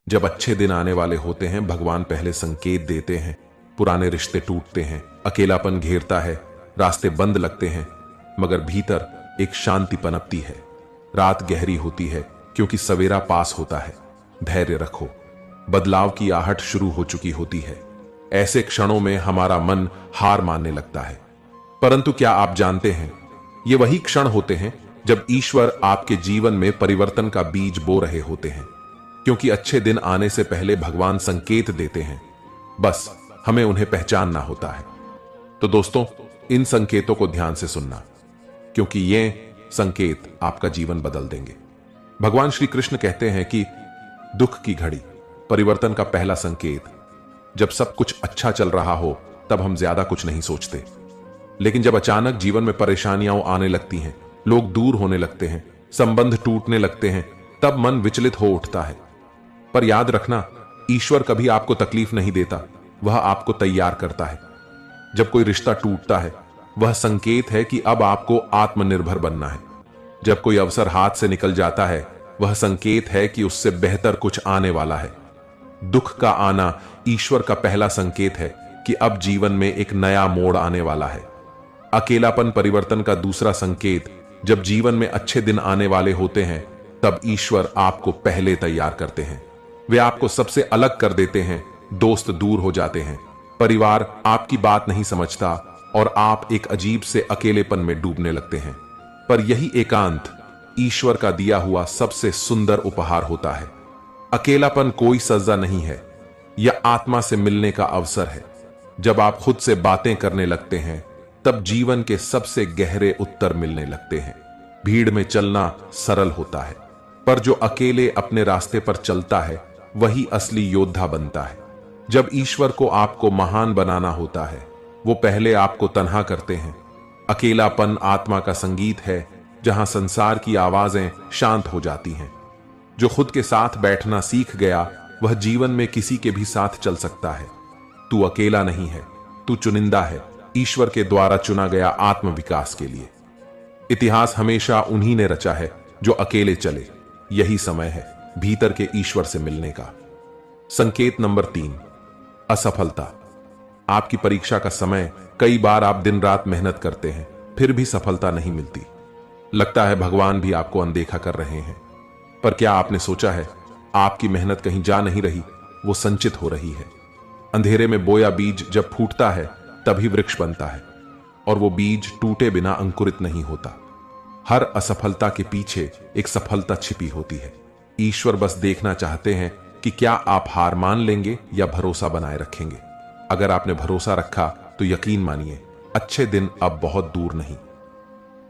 जब अच्छे दिन आने वाले होते हैं, भगवान पहले संकेत देते हैं। पुराने रिश्ते टूटते हैं, अकेलापन घेरता है, रास्ते बंद लगते हैं, मगर भीतर एक शांति पनपती है। रात गहरी होती है क्योंकि सवेरा पास होता है। धैर्य रखो, बदलाव की आहट शुरू हो चुकी होती है। ऐसे क्षणों में हमारा मन हार मानने लगता है, परंतु क्या आप जानते हैं, ये वही क्षण होते हैं जब ईश्वर आपके जीवन में परिवर्तन का बीज बो रहे होते हैं। क्योंकि अच्छे दिन आने से पहले भगवान संकेत देते हैं, बस हमें उन्हें पहचानना होता है। तो दोस्तों, इन संकेतों को ध्यान से सुनना, क्योंकि ये संकेत आपका जीवन बदल देंगे। भगवान श्री कृष्ण कहते हैं कि दुख की घड़ी परिवर्तन का पहला संकेत। जब सब कुछ अच्छा चल रहा हो तब हम ज्यादा कुछ नहीं सोचते, लेकिन जब अचानक जीवन में परेशानियां आने लगती हैं, लोग दूर होने लगते हैं, संबंध टूटने लगते हैं, तब मन विचलित हो उठता है। पर याद रखना, ईश्वर कभी आपको तकलीफ नहीं देता, वह आपको तैयार करता है। जब कोई रिश्ता टूटता है, वह संकेत है कि अब आपको आत्मनिर्भर बनना है। जब कोई अवसर हाथ से निकल जाता है, वह संकेत है कि उससे बेहतर कुछ आने वाला है। दुख का आना ईश्वर का पहला संकेत है कि अब जीवन में एक नया मोड़ आने वाला है। अकेलापन परिवर्तन का दूसरा संकेत। जब जीवन में अच्छे दिन आने वाले होते हैं, तब ईश्वर आपको पहले तैयार करते हैं। वे आपको सबसे अलग कर देते हैं, दोस्त दूर हो जाते हैं, परिवार आपकी बात नहीं समझता और आप एक अजीब से अकेलेपन में डूबने लगते हैं। पर यही एकांत ईश्वर का दिया हुआ सबसे सुंदर उपहार होता है। अकेलापन कोई सजा नहीं है, यह आत्मा से मिलने का अवसर है। जब आप खुद से बातें करने लगते हैं, तब जीवन के सबसे गहरे उत्तर मिलने लगते हैं। भीड़ में चलना सरल होता है, पर जो अकेले अपने रास्ते पर चलता है, वही असली योद्धा बनता है। जब ईश्वर को आपको महान बनाना होता है, वो पहले आपको तन्हा करते हैं। अकेलापन आत्मा का संगीत है, जहां संसार की आवाजें शांत हो जाती हैं। जो खुद के साथ बैठना सीख गया, वह जीवन में किसी के भी साथ चल सकता है। तू अकेला नहीं है, तू चुनिंदा है, ईश्वर के द्वारा चुना गया आत्म विकास के लिए। इतिहास हमेशा उन्हीं ने रचा है जो अकेले चले। यही समय है भीतर के ईश्वर से मिलने का। संकेत नंबर 3, असफलता। आपकी परीक्षा का समय। कई बार आप दिन रात मेहनत करते हैं, फिर भी सफलता नहीं मिलती। लगता है भगवान भी आपको अनदेखा कर रहे हैं। पर क्या आपने सोचा है, आपकी मेहनत कहीं जा नहीं रही, वो संचित हो रही है। अंधेरे में बोया बीज जब फूटता है, तभी वृक्ष बनता है, और वो बीज टूटे बिना अंकुरित नहीं होता। हर असफलता के पीछे एक सफलता छिपी होती है। ईश्वर बस देखना चाहते हैं कि क्या आप हार मान लेंगे या भरोसा बनाए रखेंगे। अगर आपने भरोसा रखा तो यकीन मानिए, अच्छे दिन अब बहुत दूर नहीं।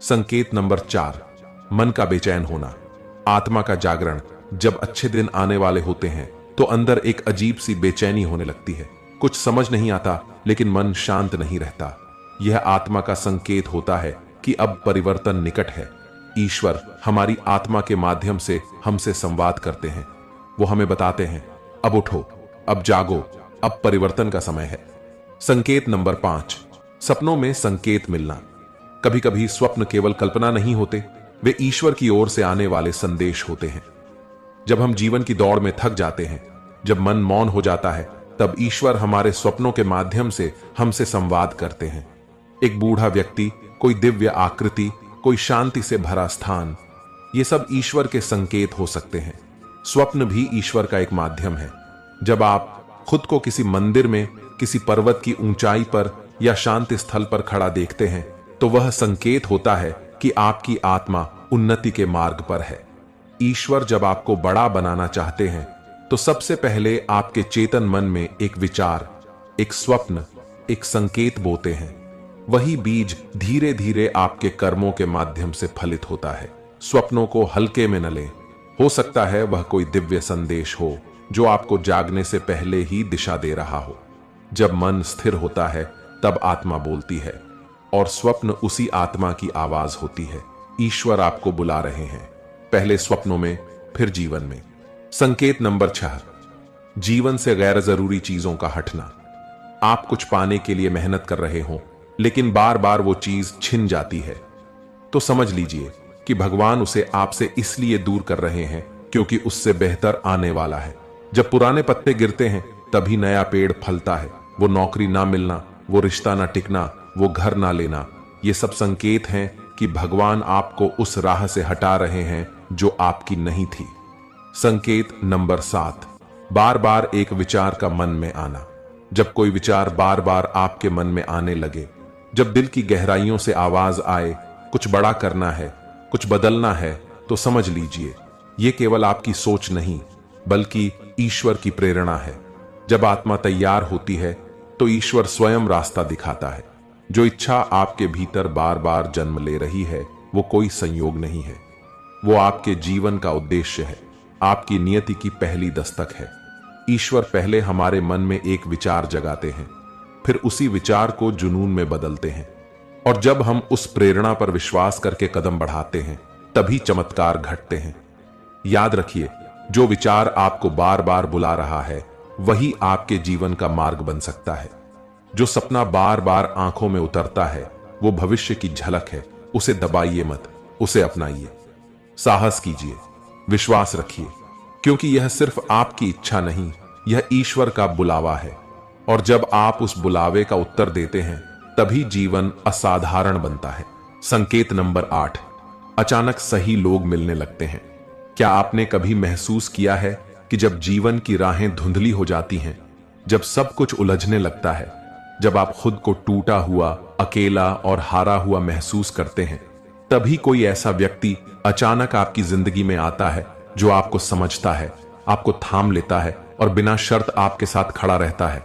संकेत नंबर 4, मन का बेचैन होना, आत्मा का जागरण। जब अच्छे दिन आने वाले होते हैं, तो अंदर एक अजीब सी बेचैनी होने लगती है। कुछ समझ नहीं आता, लेकिन मन शांत नहीं रहता। यह आत्मा का संकेत होता है कि अब परिवर्तन निकट है। ईश्वर हमारी आत्मा के माध्यम से हमसे संवाद करते हैं। वो हमें बताते हैं, अब उठो, अब जागो, अब परिवर्तन का समय है। संकेत नंबर 5, सपनों में संकेत मिलना। कभी कभी स्वप्न केवल कल्पना नहीं होते, वे ईश्वर की ओर से आने वाले संदेश होते हैं। जब हम जीवन की दौड़ में थक जाते हैं, जब मन मौन हो जाता है, तब ईश्वर हमारे स्वप्नों के माध्यम से हमसे संवाद करते हैं। एक बूढ़ा व्यक्ति, कोई दिव्य आकृति, कोई शांति से भरा स्थान, ये सब ईश्वर के संकेत हो सकते हैं। स्वप्न भी ईश्वर का एक माध्यम है। जब आप खुद को किसी मंदिर में, किसी पर्वत की ऊंचाई पर या शांति स्थल पर खड़ा देखते हैं, तो वह संकेत होता है कि आपकी आत्मा उन्नति के मार्ग पर है। ईश्वर जब आपको बड़ा बनाना चाहते हैं, तो सबसे पहले आपके चेतन मन में एक विचार, एक स्वप्न, एक संकेत बोते हैं। वही बीज धीरे धीरे आपके कर्मों के माध्यम से फलित होता है। स्वप्नों को हल्के में न लें। हो सकता है वह कोई दिव्य संदेश हो जो आपको जागने से पहले ही दिशा दे रहा हो। जब मन स्थिर होता है, तब आत्मा बोलती है, और स्वप्न उसी आत्मा की आवाज होती है। ईश्वर आपको बुला रहे हैं, पहले स्वप्नों में, फिर जीवन में। संकेत नंबर 6, जीवन से गैर जरूरी चीजों का हटना। आप कुछ पाने के लिए मेहनत कर रहे हो, लेकिन बार बार वो चीज छिन जाती है, तो समझ लीजिए कि भगवान उसे आपसे इसलिए दूर कर रहे हैं क्योंकि उससे बेहतर आने वाला है। जब पुराने पत्ते गिरते हैं तभी नया पेड़ फलता है। वो नौकरी ना मिलना, वो रिश्ता ना टिकना, वो घर ना लेना, ये सब संकेत हैं कि भगवान आपको उस राह से हटा रहे हैं जो आपकी नहीं थी। संकेत नंबर 7, बार बार एक विचार का मन में आना। जब कोई विचार बार बार आपके मन में आने लगे, जब दिल की गहराइयों से आवाज आए कुछ बड़ा करना है, कुछ बदलना है, तो समझ लीजिए ये केवल आपकी सोच नहीं बल्कि ईश्वर की प्रेरणा है। जब आत्मा तैयार होती है तो ईश्वर स्वयं रास्ता दिखाता है। जो इच्छा आपके भीतर बार बार जन्म ले रही है वो कोई संयोग नहीं है, वो आपके जीवन का उद्देश्य है, आपकी नियति की पहली दस्तक है। ईश्वर पहले हमारे मन में एक विचार जगाते हैं, फिर उसी विचार को जुनून में बदलते हैं, और जब हम उस प्रेरणा पर विश्वास करके कदम बढ़ाते हैं तभी चमत्कार घटते हैं। याद रखिए, जो विचार आपको बार बार बुला रहा है वही आपके जीवन का मार्ग बन सकता है। जो सपना बार बार आंखों में उतरता है वो भविष्य की झलक है। उसे दबाइए मत, उसे अपनाइए। साहस कीजिए, विश्वास रखिए, क्योंकि यह सिर्फ आपकी इच्छा नहीं, यह ईश्वर का बुलावा है। और जब आप उस बुलावे का उत्तर देते हैं तभी जीवन असाधारण बनता है। संकेत नंबर 8, अचानक सही लोग मिलने लगते हैं। क्या आपने कभी महसूस किया है कि जब जीवन की राहें धुंधली हो जाती हैं, जब सब कुछ उलझने लगता है, जब आप खुद को टूटा हुआ, अकेला और हारा हुआ महसूस करते हैं, तभी कोई ऐसा व्यक्ति अचानक आपकी जिंदगी में आता है जो आपको समझता है, आपको थाम लेता है और बिना शर्त आपके साथ खड़ा रहता है।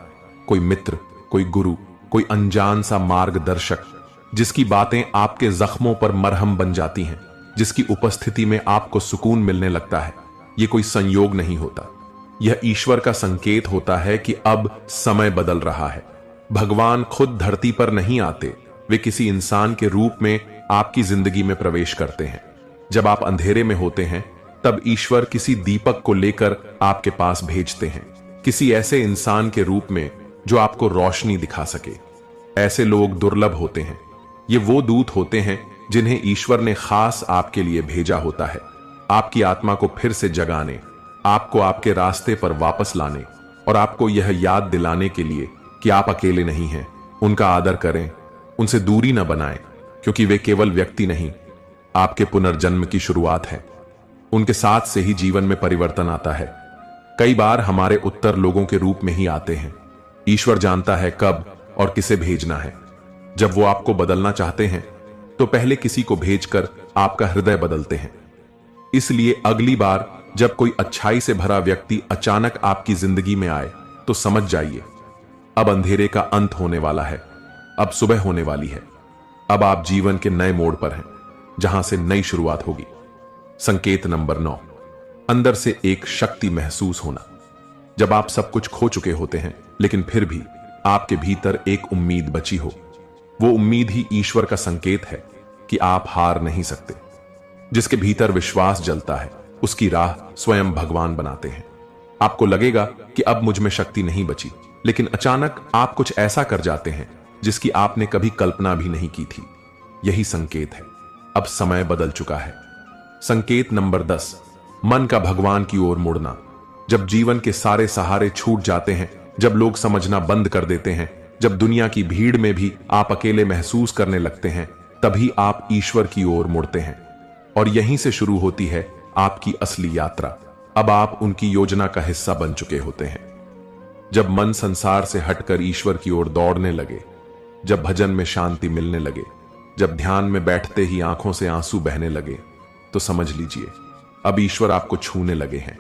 कोई मित्र, कोई गुरु, कोई अनजान सा मार्गदर्शक, जिसकी बातें आपके जख्मों पर मरहम बन जाती हैं, जिसकी उपस्थिति में आपको सुकून मिलने लगता है। यह कोई संयोग नहीं होता, यह ईश्वर का संकेत होता है कि अब समय बदल रहा है। भगवान खुद धरती पर नहीं आते, वे किसी इंसान के रूप में आपकी जिंदगी में प्रवेश करते हैं। जब आप अंधेरे में होते हैं तब ईश्वर किसी दीपक को लेकर आपके पास भेजते हैं, किसी ऐसे इंसान के रूप में जो आपको रोशनी दिखा सके। ऐसे लोग दुर्लभ होते हैं। ये वो दूत होते हैं जिन्हें ईश्वर ने खास आपके लिए भेजा होता है, आपकी आत्मा को फिर से जगाने, आपको आपके रास्ते पर वापस लाने और आपको यह याद दिलाने के लिए कि आप अकेले नहीं हैं। उनका आदर करें, उनसे दूरी न बनाएं, क्योंकि वे केवल व्यक्ति नहीं, आपके पुनर्जन्म की शुरुआत है। उनके साथ से ही जीवन में परिवर्तन आता है। कई बार हमारे उत्तर लोगों के रूप में ही आते हैं। ईश्वर जानता है कब और किसे भेजना है। जब वो आपको बदलना चाहते हैं तो पहले किसी को भेजकर आपका हृदय बदलते हैं। इसलिए अगली बार जब कोई अच्छाई से भरा व्यक्ति अचानक आपकी जिंदगी में आए तो समझ जाइए, अब अंधेरे का अंत होने वाला है, अब सुबह होने वाली है, अब आप जीवन के नए मोड़ पर हैं जहां से नई शुरुआत होगी। संकेत नंबर 9, अंदर से एक शक्ति महसूस होना। जब आप सब कुछ खो चुके होते हैं लेकिन फिर भी आपके भीतर एक उम्मीद बची हो, वो उम्मीद ही ईश्वर का संकेत है कि आप हार नहीं सकते। जिसके भीतर विश्वास जलता है उसकी राह स्वयं भगवान बनाते हैं। आपको लगेगा कि अब मुझ में शक्ति नहीं बची, लेकिन अचानक आप कुछ ऐसा कर जाते हैं जिसकी आपने कभी कल्पना भी नहीं की थी। यही संकेत है, अब समय बदल चुका है। संकेत नंबर 10, मन का भगवान की ओर मुड़ना। जब जीवन के सारे सहारे छूट जाते हैं, जब लोग समझना बंद कर देते हैं, जब दुनिया की भीड़ में भी आप अकेले महसूस करने लगते हैं, तभी आप ईश्वर की ओर मुड़ते हैं। और यहीं से शुरू होती है आपकी असली यात्रा। अब आप उनकी योजना का हिस्सा बन चुके होते हैं। जब मन संसार से हटकर ईश्वर की ओर दौड़ने लगे, जब भजन में शांति मिलने लगे, जब ध्यान में बैठते ही आंखों से आंसू बहने लगे, तो समझ लीजिए अब ईश्वर आपको छूने लगे हैं।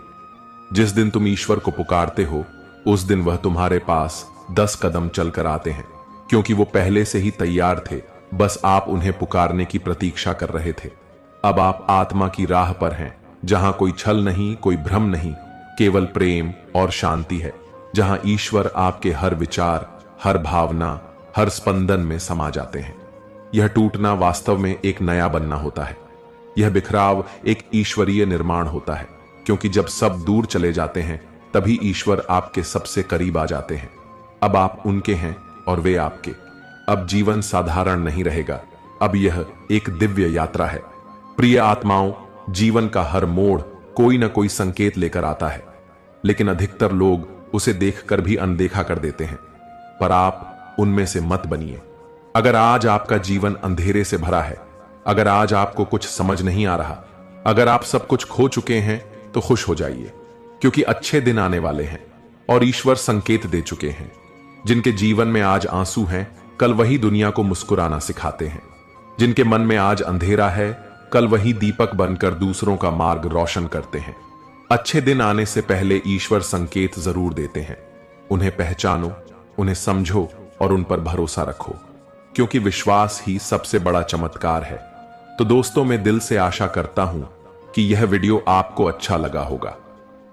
जिस दिन तुम ईश्वर को पुकारते हो उस दिन वह तुम्हारे पास 10 कदम चलकर आते हैं, क्योंकि वो पहले से ही तैयार थे, बस आप उन्हें पुकारने की प्रतीक्षा कर रहे थे। अब आप आत्मा की राह पर हैं, जहां कोई छल नहीं, कोई भ्रम नहीं, केवल प्रेम और शांति है, जहां ईश्वर आपके हर विचार, हर भावना, हर स्पंदन में समा जाते हैं। यह टूटना वास्तव में एक नया बनना होता है। यह बिखराव एक ईश्वरीय निर्माण होता है, क्योंकि जब सब दूर चले जाते हैं तभी ईश्वर आपके सबसे करीब आ जाते हैं। अब आप उनके हैं और वे आपके। अब जीवन साधारण नहीं रहेगा, अब यह एक दिव्य यात्रा है। प्रिय आत्माओं, जीवन का हर मोड़ कोई ना कोई संकेत लेकर आता है। लेकिन अधिकतर लोग उसे देखकर भी अनदेखा कर देते हैं। पर आप उनमें से मत बनिए। अगर आज आपका जीवन अंधेरे से भरा है, अगर आज आपको कुछ समझ नहीं आ रहा, अगर आप सब कुछ खो चुके हैं, तो खुश हो जाइए, क्योंकि अच्छे दिन आने वाले हैं और ईश्वर संकेत दे चुके हैं। जिनके जीवन में आज आंसू हैं, कल वही दुनिया को मुस्कुराना सिखाते हैं। जिनके मन में आज अंधेरा है, कल वही दीपक बनकर दूसरों का मार्ग रोशन करते हैं। अच्छे दिन आने से पहले ईश्वर संकेत जरूर देते हैं। उन्हें पहचानो, उन्हें समझो और उन पर भरोसा रखो, क्योंकि विश्वास ही सबसे बड़ा चमत्कार है। तो दोस्तों, मैं दिल से आशा करता हूं कि यह वीडियो आपको अच्छा लगा होगा।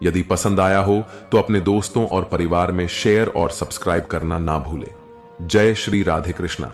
यदि पसंद आया हो तो अपने दोस्तों और परिवार में शेयर और सब्सक्राइब करना ना भूलें। जय श्री राधे कृष्णा।